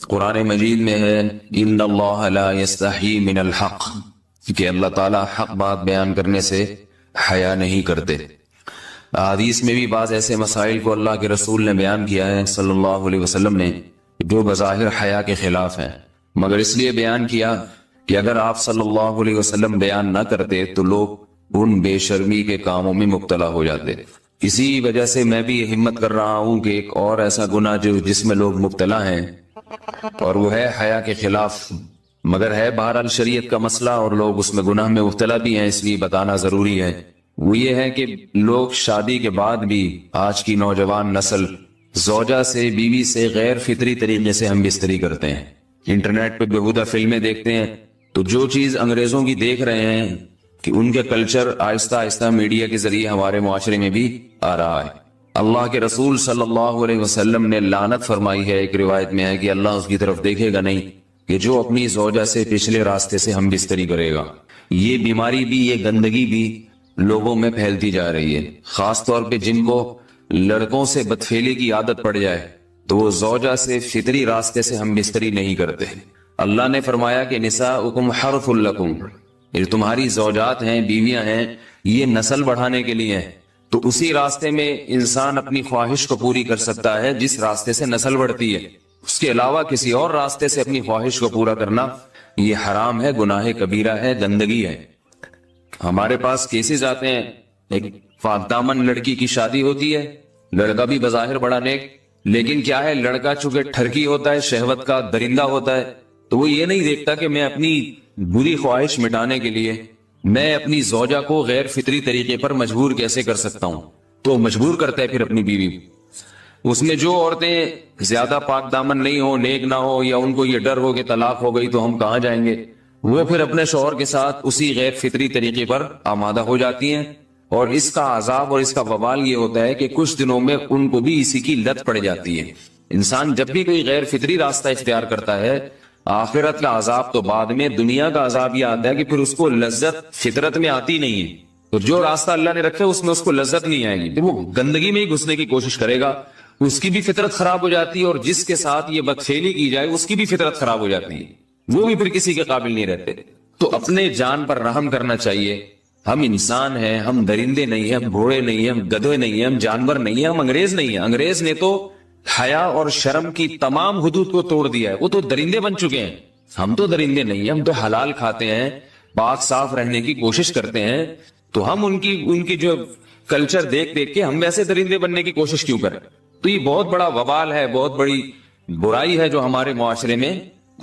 قرآن مجید میں ہے ان اللہ لا یستحی من الحق، کہ اللہ تعالیٰ حق بات بیان کرنے سے حیا نہیں کرتے۔ حدیث میں بھی بعض ایسے مسائل کو اللہ کے رسول نے بیان کیا ہے صلی اللہ علیہ وسلم نے جو بظاہر حیا کے خلاف ہیں، مگر اس لیے بیان کیا کہ اگر آپ صلی اللہ علیہ وسلم بیان نہ کرتے تو لوگ ان بے شرمی کے کاموں میں مبتلا ہو جاتے۔ اسی وجہ سے میں بھی ہمت کر رہا ہوں کہ ایک اور ایسا گناہ جس میں لوگ مبتلا ہیں اور وہ ہے حیا کے خلاف، مگر ہے بہرحال شریعت کا مسئلہ اور لوگ اس میں گناہ میں مبتلا بھی ہیں، اس لیے بتانا ضروری ہے۔ وہ یہ ہے کہ لوگ شادی کے بعد بھی آج کی نوجوان نسل زوجہ سے، بیوی سے غیر فطری طریقے سے ہم بستری کرتے ہیں۔ انٹرنیٹ پہ بےہودہ فلمیں دیکھتے ہیں تو جو چیز انگریزوں کی دیکھ رہے ہیں کہ ان کے کلچر آہستہ آہستہ میڈیا کے ذریعے ہمارے معاشرے میں بھی آ رہا ہے۔ اللہ کے رسول صلی اللہ علیہ وسلم نے لعنت فرمائی ہے، ایک روایت میں ہے کہ اللہ اس کی طرف دیکھے گا نہیں کہ جو اپنی زوجہ سے پچھلے راستے سے ہم بستری کرے گا۔ یہ بیماری بھی، یہ گندگی بھی لوگوں میں پھیلتی جا رہی ہے، خاص طور پہ جن کو لڑکوں سے بدفعلی کی عادت پڑ جائے تو وہ زوجہ سے فطری راستے سے ہم بستری نہیں کرتے۔ اللہ نے فرمایا کہ نساؤکم حرث لکم، یہ تمہاری زوجات ہیں، بیویاں ہیں، یہ نسل بڑھانے کے لیے ہیں، تو اسی راستے میں انسان اپنی خواہش کو پوری کر سکتا ہے جس راستے سے نسل بڑھتی ہے۔ اس کے علاوہ کسی اور راستے سے اپنی خواہش کو پورا کرنا یہ حرام ہے، گناہ کبیرہ ہے، گندگی ہے۔ ہمارے پاس کیسز آتے ہیں، ایک پاک دامن لڑکی کی شادی ہوتی ہے، لڑکا بھی بظاہر بڑا نیک، لیکن کیا ہے، لڑکا چونکہ ٹھرکی ہوتا ہے، شہوت کا درندہ ہوتا ہے، تو وہ یہ نہیں دیکھتا کہ میں اپنی بری خواہش مٹانے کے لیے میں اپنی زوجہ کو غیر فطری طریقے پر مجبور کیسے کر سکتا ہوں، تو مجبور کرتا ہے پھر اپنی بیوی۔ اس میں جو عورتیں زیادہ پاک دامن نہیں ہو، نیک نہ ہو، یا ان کو یہ ڈر ہو کہ طلاق ہو گئی تو ہم کہاں جائیں گے، وہ پھر اپنے شوہر کے ساتھ اسی غیر فطری طریقے پر آمادہ ہو جاتی ہیں، اور اس کا عذاب اور اس کا وبال یہ ہوتا ہے کہ کچھ دنوں میں ان کو بھی اسی کی لت پڑ جاتی ہے۔ انسان جب بھی کوئی غیر فطری راستہ اختیار کرتا ہے، آخرت کا عذاب تو بعد میں، دنیا کا عذاب یہ آتا ہے کہ پھر اس کو لذت فطرت میں آتی نہیں ہے۔ تو جو راستہ اللہ نے رکھا ہے اس میں اس کو لذت نہیں آئے گی، وہ گندگی میں ہی گھسنے کی کوشش کرے گا، اس کی بھی فطرت خراب ہو جاتی ہے، اور جس کے ساتھ یہ بدفعلی کی جائے اس کی بھی فطرت خراب ہو جاتی ہے، وہ بھی پھر کسی کے قابل نہیں رہتے۔ تو اپنے جان پر رحم کرنا چاہیے۔ ہم انسان ہیں، ہم درندے نہیں ہیں، ہم گھوڑے نہیں ہیں، ہم گدھے نہیں ہیں، ہم جانور نہیں ہیں، ہم انگریز نہیں ہیں۔ انگریز نے تو حیا اور شرم کی تمام حدود کو توڑ دیا ہے، وہ تو درندے بن چکے ہیں۔ ہم تو درندے نہیں ہیں، ہم تو حلال کھاتے ہیں، پاک صاف رہنے کی کوشش کرتے ہیں، تو ہم ان کی جو کلچر دیکھ کے ہم ویسے درندے بننے کی کوشش کیوں کریں؟ تو یہ بہت بڑا وبال ہے، بہت بڑی برائی ہے جو ہمارے معاشرے میں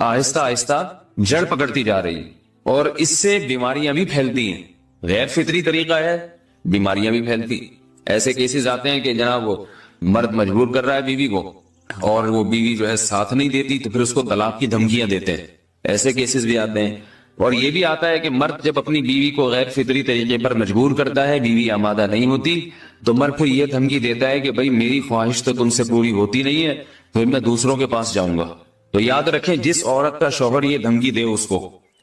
آہستہ آہستہ جڑ پکڑتی جا رہی ہے، اور اس سے بیماریاں بھی پھیلتی ہیں۔ غیر فطری طریقہ ہے، بیماریاں بھی پھیلتی۔ ایسے کیسز آتے ہیں کہ جناب وہ مرد مجبور کر رہا ہے بیوی کو، اور وہ بیوی جو ہے ساتھ نہیں دیتی تو پھر اس کو طلاق کی دھمکیاں دیتے ہیں، ایسے کیسز بھی آتے ہیں۔ اور یہ بھی آتا ہے کہ مرد جب اپنی بیوی کو غیر فطری طریقے پر مجبور کرتا ہے، بیوی آمادہ نہیں ہوتی، تو مرد پھر یہ دھمکی دیتا ہے کہ بھائی میری خواہش تو تم سے پوری ہوتی نہیں ہے، پھر میں دوسروں کے پاس جاؤں گا۔ تو یاد رکھیں، جس عورت کا شوہر یہ دھمکی دے اس کو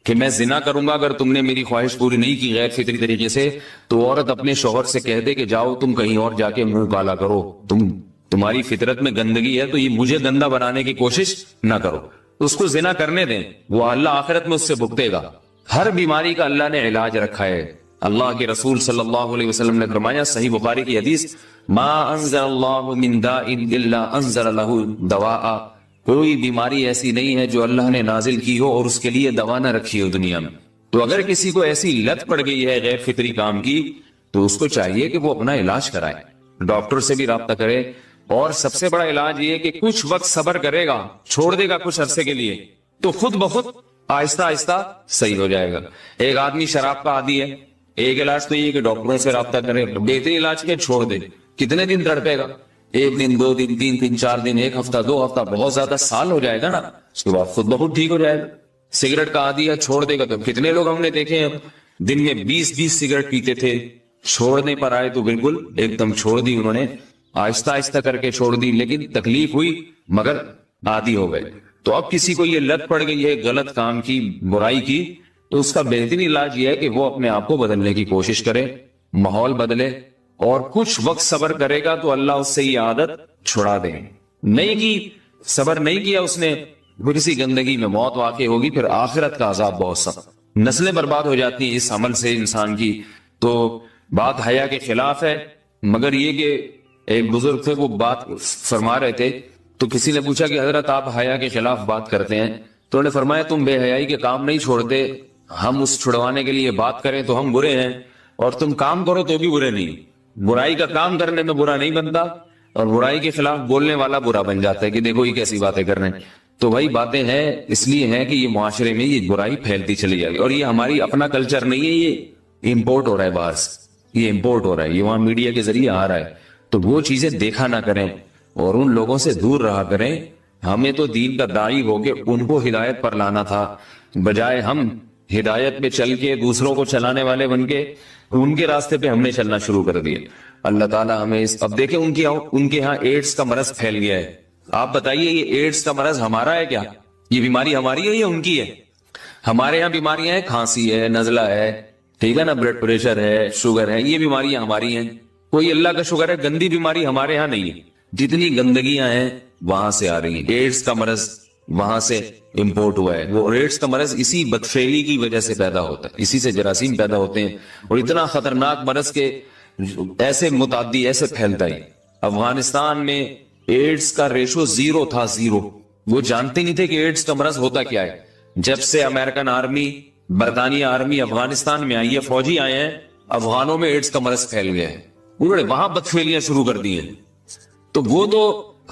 کہ میں زنا کروں گا اگر تم نے میری خواہش پوری نہیں کی غیر فطری طریقے سے، تو عورت اپنے شوہر سے کہہ دے کہ جاؤ تم کہیں اور جا کے منہ کالا کرو، تمہاری فطرت میں گندگی ہے تو یہ مجھے گندا بنانے کی کوشش نہ کرو، اس کو زنا کرنے دیں، وہ اللہ آخرت میں اس سے بھگتے گا۔ ہر بیماری کا اللہ نے علاج رکھا ہے۔ اللہ کے رسول صلی اللہ علیہ وسلم نے فرمایا، صحیح بخاری کی حدیث، ما انزل اللہ من داء الا انزل له دواء، کوئی بیماری ایسی نہیں ہے جو اللہ نے نازل کی ہو اور اس کے لیے دوا نہ رکھی ہو دنیا میں۔ تو اگر کسی کو ایسی لت پڑ گئی ہے غیر فطری کام کی، تو اس کو چاہیے کہ وہ اپنا علاج کرائے، ڈاکٹر سے بھی رابطہ کرے، اور سب سے بڑا علاج یہ کہ کچھ وقت صبر کرے گا، چھوڑ دے گا کچھ عرصے کے لیے، تو خود بخود آہستہ آہستہ صحیح ہو جائے گا۔ ایک آدمی شراب کا عادی ہے، ایک علاج تو یہ کہ ڈاکٹروں سے رابطہ کرے، بہترین علاج کیا، چھوڑ دے۔ کتنے دن تڑپے گا؟ ایک دن، دو دن، تین دن، چار دن، ایک ہفتہ، دو ہفتہ، بہت زیادہ سال ہو جائے گا نا، اس کے بعد خود بخود ٹھیک ہو جائے گا۔ سگریٹ کا عادی ہے، چھوڑ دے گا، تو کتنے لوگ ہم نے دیکھے ہیں دن میں 20 سگریٹ پیتے تھے، چھوڑنے پر آئے تو بالکل ایک دم چھوڑ دی انہوں نے، آہستہ آہستہ کر کے چھوڑ دی، لیکن تکلیف ہوئی مگر عادی ہو گئے۔ تو اب کسی کو یہ لت پڑ گئی ہے غلط کام کی، برائی کی، تو اس کا بہترین علاج یہ ہے کہ وہ اپنے آپ کو بدلنے کی کوشش کرے، ماحول بدلے، اور کچھ وقت صبر کرے گا تو اللہ اس سے یہ عادت چھڑا دے۔ نہیں کی، صبر نہیں کیا اس نے، پھر اسی گندگی میں موت واقع ہوگی، پھر آخرت کا عذاب بہت سخت، نسلیں برباد ہو جاتی ہیں اس عمل سے انسان کی۔ تو بات حیا کے خلاف ہے، مگر یہ کہ ایک بزرگ تھے وہ بات فرما رہے تھے، تو کسی نے پوچھا کہ حضرت آپ حیا کے خلاف بات کرتے ہیں، تو انہوں نے فرمایا تم بے حیائی کے کام نہیں چھوڑتے، ہم اس چھڑوانے کے لیے بات کریں تو ہم برے ہیں، اور تم کام کرو تو بھی برے نہیں۔ برائی کا کام کرنے میں برا نہیں بنتا، اور برائی کے خلاف بولنے والا برا بن جاتا ہے کہ دیکھو یہ کیسی باتیں کر رہے ہیں۔ تو وہی باتیں ہیں، اس لیے ہیں کہ یہ معاشرے میں یہ برائی پھیلتی چلی جائے گی، اور یہ ہماری اپنا کلچر نہیں ہے، یہ امپورٹ ہو رہا ہے باہر سے، یہ امپورٹ ہو رہا ہے، یہ وہاں میڈیا کے ذریعے آ رہا ہے۔ تو وہ چیزیں دیکھا نہ کریں اور ان لوگوں سے دور رہا کریں۔ ہمیں تو دین کا داعی ہو کے ان کو ہدایت پر لانا تھا، بجائے ہم ہدایت پہ چل کے دوسروں کو چلانے والے بن کے ان کے راستے پہ ہم نے چلنا شروع کر دیا۔ اللہ تعالیٰ ہمیں اب دیکھیں ان کے ہاں ایڈز کا مرض پھیل گیا ہے۔ آپ بتائیے یہ ایڈز کا مرض ہمارا ہے کیا؟ یہ بیماری ہماری ہے یا ان کی ہے؟ ہمارے یہاں بیماریاں ہیں، کھانسی ہے، نزلہ ہے، ٹھیک ہے نا، بلڈ پریشر ہے، شوگر ہے، یہ بیماریاں ہماری ہیں۔ کوئی اللہ کا شکر ہے گندی بیماری ہمارے ہاں نہیں ہے۔ جتنی گندگیاں ہیں وہاں سے آ رہی ہیں، ایڈز کا مرض وہاں سے امپورٹ ہوا ہے۔ وہ ایڈز کا مرض اسی بدفعلی کی وجہ سے پیدا ہوتا ہے، اسی سے جراثیم پیدا ہوتے ہیں، اور اتنا خطرناک مرض کے ایسے متعدی ایسے پھیلتا ہے۔ افغانستان میں ایڈز کا ریشو 0 تھا، 0۔ وہ جانتے نہیں تھے کہ ایڈز کا مرض ہوتا کیا ہے۔ جب سے امریکن آرمی، برطانیہ آرمی افغانستان میں آئی ہے، فوجی آئے ہیں، افغانوں میں ایڈز کا مرض پھیل گیا ہے، انہوں نے وہاں بدفعلیاں شروع کر دی ہیں۔ تو وہ تو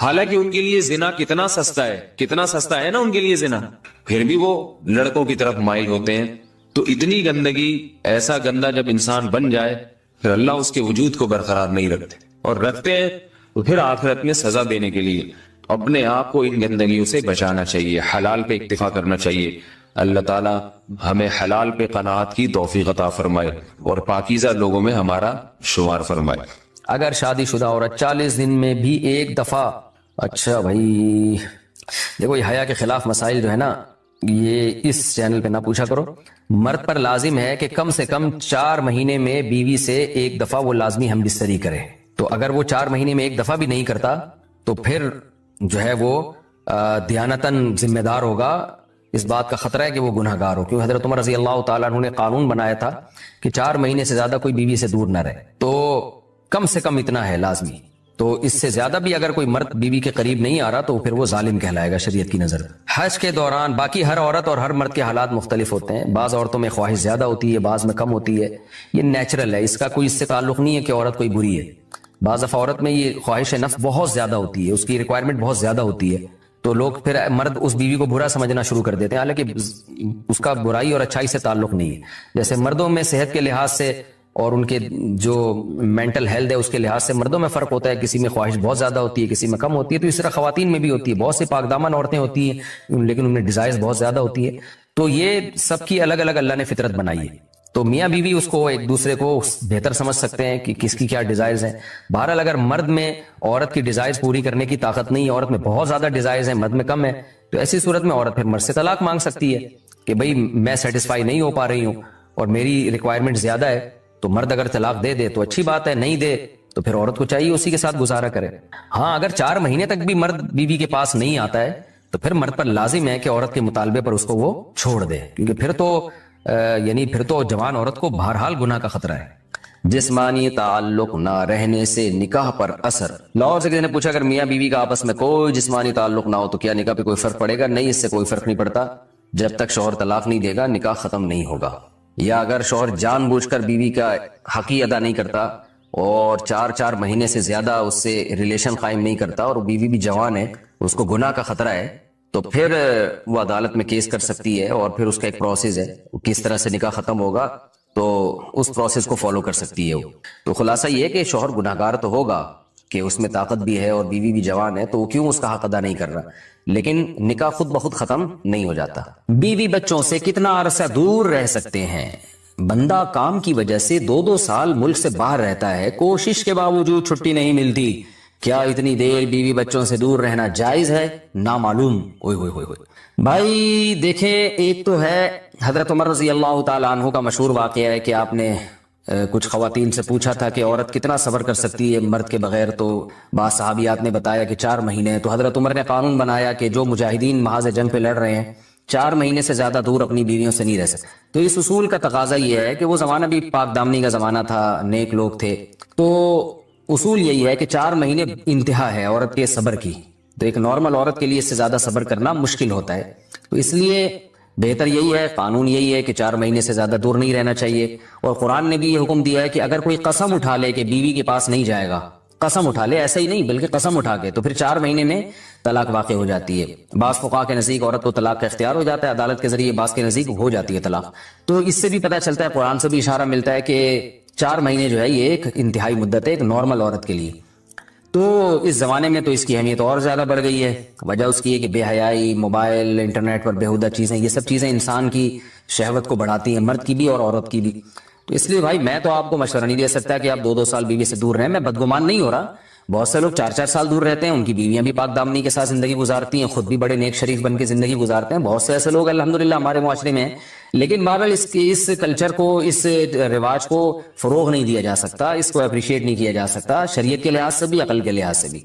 حالانکہ ان کے لیے زنا کتنا سستا ہے، کتنا سستا ہے نا ان کے لیے زنا، پھر بھی وہ لڑکوں کی طرف مائل ہوتے ہیں۔ تو اتنی گندگی، ایسا گندا جب انسان بن جائے پھر اللہ اس کے وجود کو برقرار نہیں رکھتے، اور رکھتے ہیں تو پھر آخرت میں سزا دینے کے لیے اپنے آپ کو ان گندگیوں سے بچانا چاہیے، حلال پہ اکتفا کرنا چاہیے۔ اللہ تعالیٰ ہمیں حلال پہ قناعت کی توفیق عطا فرمائے اور پاکیزہ لوگوں میں ہمارا شمار فرمائے۔ اگر شادی شدہ عورت 40 دن میں بھی ایک دفعہ، اچھا بھائی دیکھو یہ حیا کے خلاف مسائل جو ہے نا، یہ اس چینل پہ نہ پوچھا کرو۔ مرد پر لازم ہے کہ کم سے کم 4 مہینے میں بیوی سے ایک دفعہ وہ لازمی ہم بستری کرے۔ تو اگر وہ 4 مہینے میں ایک دفعہ بھی نہیں کرتا تو پھر جو ہے وہ دیانتاً ذمہ دار ہوگا، اس بات کا خطرہ ہے کہ وہ گناہ گار ہو، کیونکہ حضرت عمر رضی اللہ تعالیٰ عنہ نے قانون بنایا تھا کہ 4 مہینے سے زیادہ کوئی بیوی سے دور نہ رہے، تو کم سے کم اتنا ہے لازمی۔ تو اس سے زیادہ بھی اگر کوئی مرد بیوی کے قریب نہیں آ رہا تو پھر وہ ظالم کہلائے گا شریعت کی نظر۔ حج کے دوران باقی ہر عورت اور ہر مرد کے حالات مختلف ہوتے ہیں، بعض عورتوں میں خواہش زیادہ ہوتی ہے، بعض میں کم ہوتی ہے، یہ نیچرل ہے، اس کا کوئی اس سے تعلق نہیں ہے کہ عورت کوئی بری ہے۔ بعض دفعہ عورت میں یہ خواہش نفس بہت زیادہ ہوتی ہے، اس کی ریکوائرمنٹ بہت زیادہ ہوتی ہے، تو لوگ پھر مرد اس بیوی کو برا سمجھنا شروع کر دیتے ہیں، حالانکہ اس کا برائی اور اچھائی سے تعلق نہیں ہے۔ جیسے مردوں میں صحت کے لحاظ سے اور ان کے جو مینٹل ہیلتھ ہے اس کے لحاظ سے مردوں میں فرق ہوتا ہے، کسی میں خواہش بہت زیادہ ہوتی ہے، کسی میں کم ہوتی ہے، تو اس طرح خواتین میں بھی ہوتی ہے۔ بہت سی پاک دامن عورتیں ہوتی ہیں لیکن ان میں ڈیزائرز بہت زیادہ ہوتی ہے، تو یہ سب کی الگ الگ اللہ نے فطرت بنائی ہے، تو میاں بیوی اس کو ایک دوسرے کو بہتر سمجھ سکتے ہیں کہ کس کی کیا ڈیزائرز ہیں۔ بہرحال اگر مرد میں عورت کی ڈیزائرز پوری کرنے کی طاقت نہیں ہے، عورت میں بہت زیادہ ڈیزائرز ہیں، مرد میں کم ہے، تو ایسی صورت میں عورت پھر مرد سے طلاق مانگ سکتی ہے کہ بھئی میں سیٹسفائی نہیں ہو پا رہی ہوں اور میری ریکوائرمنٹ زیادہ ہے۔ تو مرد اگر طلاق دے دے تو اچھی بات ہے، نہیں دے تو پھر عورت کو چاہیے اسی کے ساتھ گزارا کرے۔ ہاں اگر 4 مہینے تک بھی مرد بیوی کے پاس نہیں آتا ہے تو پھر مرد پر لازم ہے کہ عورت کے مطالبے پر اس کو وہ چھوڑ دے، کیونکہ پھر تو جوان عورت کو بہرحال گناہ کا خطرہ ہے۔ جسمانی تعلق نہ رہنے سے نکاح پر اثر۔ لاہور سے کسی نے پوچھا اگر میاں بیوی کا آپس میں کوئی جسمانی تعلق نہ ہو تو کیا نکاح پہ کوئی فرق پڑے گا؟ نہیں، اس سے کوئی فرق نہیں پڑتا، جب تک شوہر طلاق نہیں دے گا نکاح ختم نہیں ہوگا۔ یا اگر شوہر جان بوجھ کر بیوی کا حق ہی ادا نہیں کرتا اور 4 مہینے سے زیادہ اس سے ریلیشن قائم نہیں کرتا اور بیوی بھی جوان ہے، اس کو گناہ کا خطرہ ہے، تو پھر وہ عدالت میں کیس کر سکتی ہے، اور پھر اس کا ایک پروسیس ہے، کس طرح سے نکاح ختم ہوگا تو اس پروسیس کو فالو کر سکتی ہے وہ۔ تو خلاصہ یہ ہے کہ شوہر گناہ گار تو ہوگا کہ اس میں طاقت بھی ہے اور بیوی بھی جوان ہے، تو وہ کیوں اس کا حق ادا نہیں کر رہا، لیکن نکاح خود بخود ختم نہیں ہو جاتا۔ بیوی بچوں سے کتنا عرصہ دور رہ سکتے ہیں؟ بندہ کام کی وجہ سے 2 سال ملک سے باہر رہتا ہے، کوشش کے باوجود چھٹی نہیں ملتی، کیا اتنی دیر بیوی بچوں سے دور رہنا جائز ہے؟ نامعلوم۔ اوئے ہوئے ہوئے ہوئے بھائی دیکھیں، ایک تو ہے حضرت عمر رضی اللہ تعالیٰ عنہ کا مشہور واقعہ ہے کہ آپ نے کچھ خواتین سے پوچھا تھا کہ عورت کتنا صبر کر سکتی ہے مرد کے بغیر، تو بعض صحابیات نے بتایا کہ 4 مہینے. تو حضرت عمر نے قانون بنایا کہ جو مجاہدین محاذ جنگ پہ لڑ رہے ہیں 4 مہینے سے زیادہ دور اپنی بیویوں سے نہیں رہ سکتے. تو اس اصول کا تقاضا یہ ہے کہ وہ زمانہ بھی پاک دامنی کا زمانہ تھا، نیک لوگ تھے، تو اصول یہی ہے کہ 4 مہینے انتہا ہے عورت کے صبر کی. تو ایک نارمل عورت کے لیے اس سے زیادہ صبر کرنا مشکل ہوتا ہے. تو اس لیے بہتر یہی ہے، قانون یہی ہے کہ 4 مہینے سے زیادہ دور نہیں رہنا چاہیے. اور قرآن نے بھی یہ حکم دیا ہے کہ اگر کوئی قسم اٹھا لے کہ بیوی کے پاس نہیں جائے گا، قسم اٹھا لے، ایسا ہی نہیں بلکہ قسم اٹھا کے، تو پھر 4 مہینے میں طلاق واقع ہو جاتی ہے. بعض فقہا کے نزدیک عورت کو طلاق کا اختیار ہو جاتا ہے عدالت کے ذریعے، بعض کے نزدیک ہو جاتی ہے طلاق. تو اس سے بھی پتہ چلتا ہے، قرآن سے بھی اشارہ ملتا ہے کہ 4 مہینے جو ہے یہ ایک انتہائی مدت ہے ایک نارمل عورت کے لیے. تو اس زمانے میں تو اس کی اہمیت اور زیادہ بڑھ گئی ہے. وجہ اس کی ہے کہ بے حیائی، موبائل، انٹرنیٹ پر بیہودہ چیزیں، یہ سب چیزیں انسان کی شہوت کو بڑھاتی ہیں، مرد کی بھی اور عورت کی بھی. تو اس لیے بھائی میں تو آپ کو مشورہ نہیں دے سکتا کہ آپ 2 سال بیوی سے دور رہیں. میں بدگمان نہیں ہو رہا، بہت سے لوگ 4 سال دور رہتے ہیں، ان کی بیویاں بھی پاک دامنی کے ساتھ زندگی گزارتی ہیں، خود بھی بڑے نیک شریف بن کے زندگی گزارتے ہیں. بہت سے ایسے لوگ الحمدللہ ہمارے معاشرے میں ہیں. لیکن بہرحال اس کلچر کو، اس رواج کو فروغ نہیں دیا جا سکتا، اس کو اپریشیٹ نہیں کیا جا سکتا، شریعت کے لحاظ سے بھی، عقل کے لحاظ سے بھی.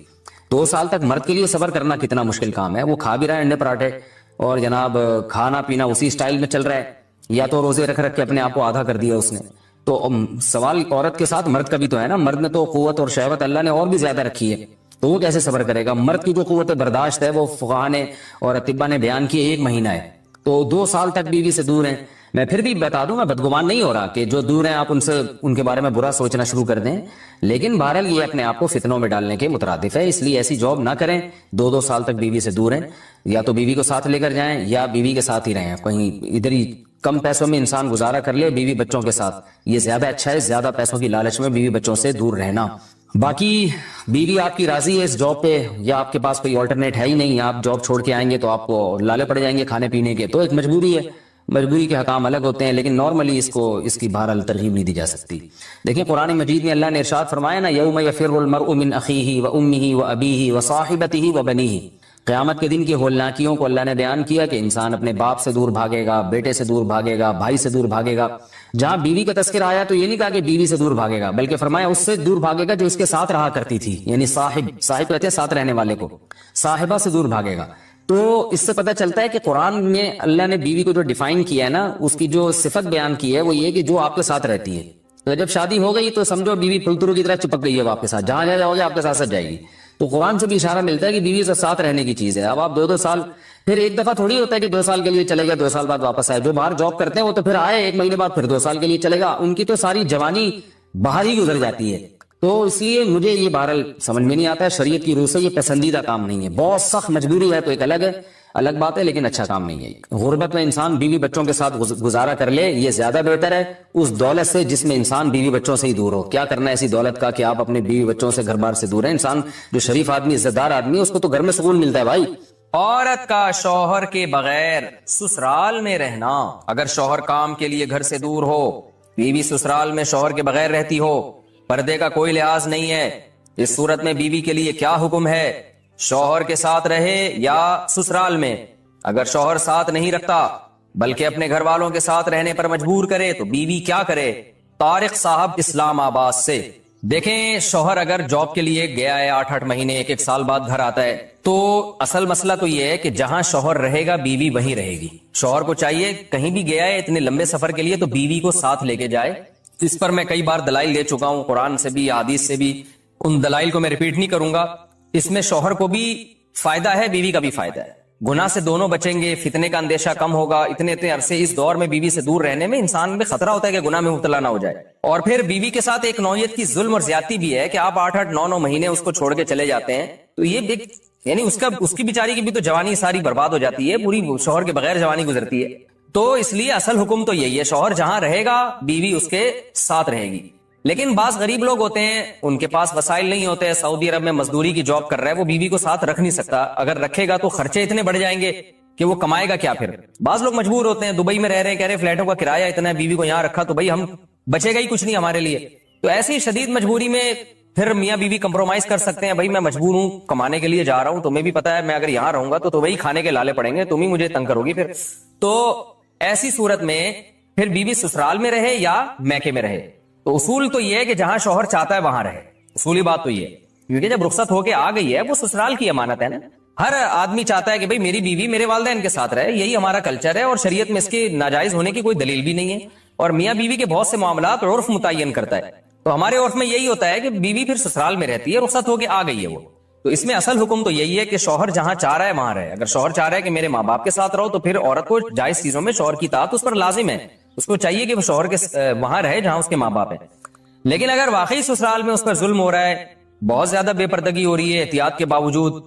2 سال تک مرد کے لیے صبر کرنا کتنا مشکل کام ہے. وہ کھا بھی رہا ہے انڈے پراٹھے اور جناب کھانا پینا اسی سٹائل میں چل رہا ہے، یا تو روزے رکھ کے اپنے آپ کو آدھا کر دیا اس نے. تو سوال عورت کے ساتھ مرد کا بھی تو ہے نا. مرد نے تو قوت اور شہوت اللہ نے اور بھی زیادہ رکھی ہے، تو وہ کیسے صبر کرے گا؟ مرد کی جو قوت برداشت ہے وہ فقہا نے اور اطباء نے بیان کی 1 مہینہ ہے. تو 2 سال تک بیوی سے دور ہیں. میں پھر بھی بتا دوں، میں بدگمان نہیں ہو رہا کہ جو دور ہیں آپ ان کے بارے میں برا سوچنا شروع کر دیں، لیکن بہرحال یہ اپنے آپ کو فتنوں میں ڈالنے کے مترادف ہے. اس لیے ایسی جاب نہ کریں. 2 سال تک بیوی سے دور ہیں، یا تو بیوی کو ساتھ لے کر جائیں یا بیوی کے ساتھ ہی رہیں. کہیں ادھر ہی کم پیسوں میں انسان گزارا کر لے بیوی بچوں کے ساتھ، یہ زیادہ اچھا ہے. زیادہ پیسوں کی لالچ میں بیوی بچوں سے دور رہنا. باقی بیوی آپ کی راضی ہے اس جاب پہ، یا آپ کے پاس کوئی آلٹرنیٹ ہے ہی نہیں، آپ جاب چھوڑ کے آئیں گے تو آپ کو لالے پڑ جائیں گے کھانے پینے کے، تو ایک مجبوری ہے. مجبوری کے حکام الگ ہوتے ہیں، لیکن نارملی اس کی بہرحال ترغیب نہیں دی جا سکتی. دیکھیں قرآن مجید میں اللہ نے ارشاد فرمایا نا، یوم یفر المرء من اخیہ وامہ وابیہ وصاحبتہ وبنیہ. قیامت کے دن کی ہولناکیوں کو اللہ نے بیان کیا کہ انسان اپنے باپ سے دور بھاگے گا، بیٹے سے دور بھاگے گا، بھائی سے دور بھاگے گا. جہاں بیوی کا تذکرہ آیا تو یہ نہیں کہا کہ بیوی سے دور بھاگے گا، بلکہ فرمایا اس سے دور بھاگے گا جو اس کے ساتھ رہا کرتی تھی، یعنی صاحب کہتے ہیں ساتھ رہنے والے کو، صاحبہ سے دور بھاگے گا. تو اس سے پتہ چلتا ہے کہ قرآن میں اللہ نے بیوی کو جو ڈیفائن کیا ہے نا، اس کی جو صفت بیان کی ہے وہ یہ کہ جو آپ کے ساتھ رہتی ہے. تو جب شادی ہو گئی تو سمجھو بیوی پھلترو کی طرح چپک گئی ہے آپ کے ساتھ، جہاں جاؤ گے آپ کے ساتھ جائے گی. تو قرآن سے بھی اشارہ ملتا ہے کہ بیوی سے ساتھ رہنے کی چیز ہے. اب آپ 2 سال، پھر ایک دفعہ تھوڑی ہوتا ہے کہ 2 سال کے لیے چلے گا 2 سال بعد واپس آئے. جو باہر جاب کرتے ہیں وہ تو پھر آئے 1 مہینے بعد پھر 2 سال کے لیے چلے گا، ان کی تو ساری جوانی باہر ہی گزر جاتی ہے. تو اس لیے مجھے یہ بہرحال سمجھ میں نہیں آتا ہے، شریعت کی روح سے یہ پسندیدہ کام نہیں ہے. بہت سخت مجبوری ہے تو ایک الگ بات ہے، لیکن اچھا کام نہیں ہے. غربت میں انسان بیوی بچوں کے ساتھ گزارا کر لے، یہ زیادہ بہتر ہے اس دولت سے جس میں انسان بیوی بچوں سے ہی دور ہو. کیا کرنا ہے ایسی دولت کا کہ آپ اپنے بیوی بچوں سے گھر بار سے دور ہیں. انسان جو شریف آدمی، عزت دار آدمی ہے، اس کو تو گھر میں سکون ملتا ہے بھائی. عورت کا شوہر کے بغیر سسرال میں رہنا. اگر شوہر کام کے لیے گھر سے دور ہو، بیوی سسرال میں شوہر کے بغیر رہتی ہو، پردے کا کوئی لحاظ نہیں ہے، اس صورت میں بیوی کے لیے کیا حکم ہے؟ شوہر کے ساتھ رہے یا سسرال میں؟ اگر شوہر ساتھ نہیں رکھتا بلکہ اپنے گھر والوں کے ساتھ رہنے پر مجبور کرے تو بیوی کیا کرے؟ طارق صاحب اسلام آباد سے. دیکھیں شوہر اگر جاب کے لیے گیا ہے 8 مہینے 1 سال بعد گھر آتا ہے، تو اصل مسئلہ تو یہ ہے کہ جہاں شوہر رہے گا بیوی وہیں رہے گی. شوہر کو چاہیے کہیں بھی گیا ہے اتنے لمبے سفر کے لیے تو بیوی کو ساتھ لے کے جائے. اس پر میں کئی بار دلائل دے چکا ہوں، قرآن سے بھی حدیث سے بھی. ان دلائل کو میں ریپیٹ نہیں کروں گا. اس میں شوہر کو بھی فائدہ ہے، بیوی کا بھی فائدہ ہے. گناہ سے دونوں بچیں گے، فتنے کا اندیشہ کم ہوگا. اتنے عرصے اس دور میں بیوی سے دور رہنے میں انسان میں خطرہ ہوتا ہے کہ گناہ میں مبتلا نہ ہو جائے. اور پھر بیوی کے ساتھ ایک نوعیت کی ظلم اور زیادتی بھی ہے کہ آپ 8 9 مہینے اس کو چھوڑ کے چلے جاتے ہیں، تو یہ یعنی اس کی بیچاری کی بھی تو جوانی ساری برباد ہو جاتی ہے، پوری شوہر کے بغیر جوانی گزرتی ہے. تو اس لیے اصل حکم تو یہی ہے، شوہر جہاں رہے گا بیوی اس کے ساتھ رہے گی. لیکن بعض غریب لوگ ہوتے ہیں، ان کے پاس وسائل نہیں ہوتے، سعودی عرب میں مزدوری کی جاب کر رہا ہے، وہ بیوی کو ساتھ رکھ نہیں سکتا. اگر رکھے گا تو خرچے اتنے بڑھ جائیں گے کہ وہ کمائے گا کیا پھر. بعض لوگ مجبور ہوتے ہیں، دبئی میں رہ رہے ہیں، کہہ رہے فلیٹوں کا کرایہ اتنا ہے، بیوی کو یہاں رکھا تو بھائی ہم بچے گا ہی کچھ نہیں ہمارے لیے. تو ایسی شدید مجبوری میں پھر میاں بیوی کمپرومائز کر سکتے ہیں، بھائی میں مجبور ہوں، کمانے کے لیے جا رہا ہوں، تمہیں بھی پتا ہے میں اگر یہاں رہوں گا تو وہی کھانے کے لالے پڑیں گے، تم ہی مجھے تنگ کرو گی پھر. تو ایسی صورت میں پھر بیوی سسرال میں رہے یا میکے میں رہے، تو اصول تو یہ ہے کہ جہاں شوہر چاہتا ہے وہاں رہے، اصولی بات تو یہ ہے، کیونکہ جب رخصت ہو کے آ گئی ہے وہ سسرال کی امانت ہے نا. ہر آدمی چاہتا ہے کہ بھئی میری بیوی میرے والدین کے ساتھ رہے، یہی ہمارا کلچر ہے، اور شریعت میں اس کے ناجائز ہونے کی کوئی دلیل بھی نہیں ہے. اور میاں بیوی کے بہت سے معاملات عرف متعین کرتا ہے، تو ہمارے عرف میں یہی ہوتا ہے کہ بیوی پھر سسرال میں رہتی ہے، رخصت ہو کے آ گئی ہے وہ. تو اس میں اصل حکم تو یہی ہے کہ شوہر جہاں چاہ رہا ہے وہاں رہے. اگر شوہر چاہ رہا ہے کہ میرے ماں باپ کے ساتھ رہو تو پھر عورت کو جائز چیزوں میں شوہر کی اطاعت اس پر لازم ہے، اس کو چاہیے کہ وہ شوہر کے وہاں رہے جہاں اس کے ماں باپ ہیں. لیکن اگر واقعی سسرال میں اس پر ظلم ہو رہا ہے، بہت زیادہ بے پردگی ہو رہی ہے احتیاط کے باوجود،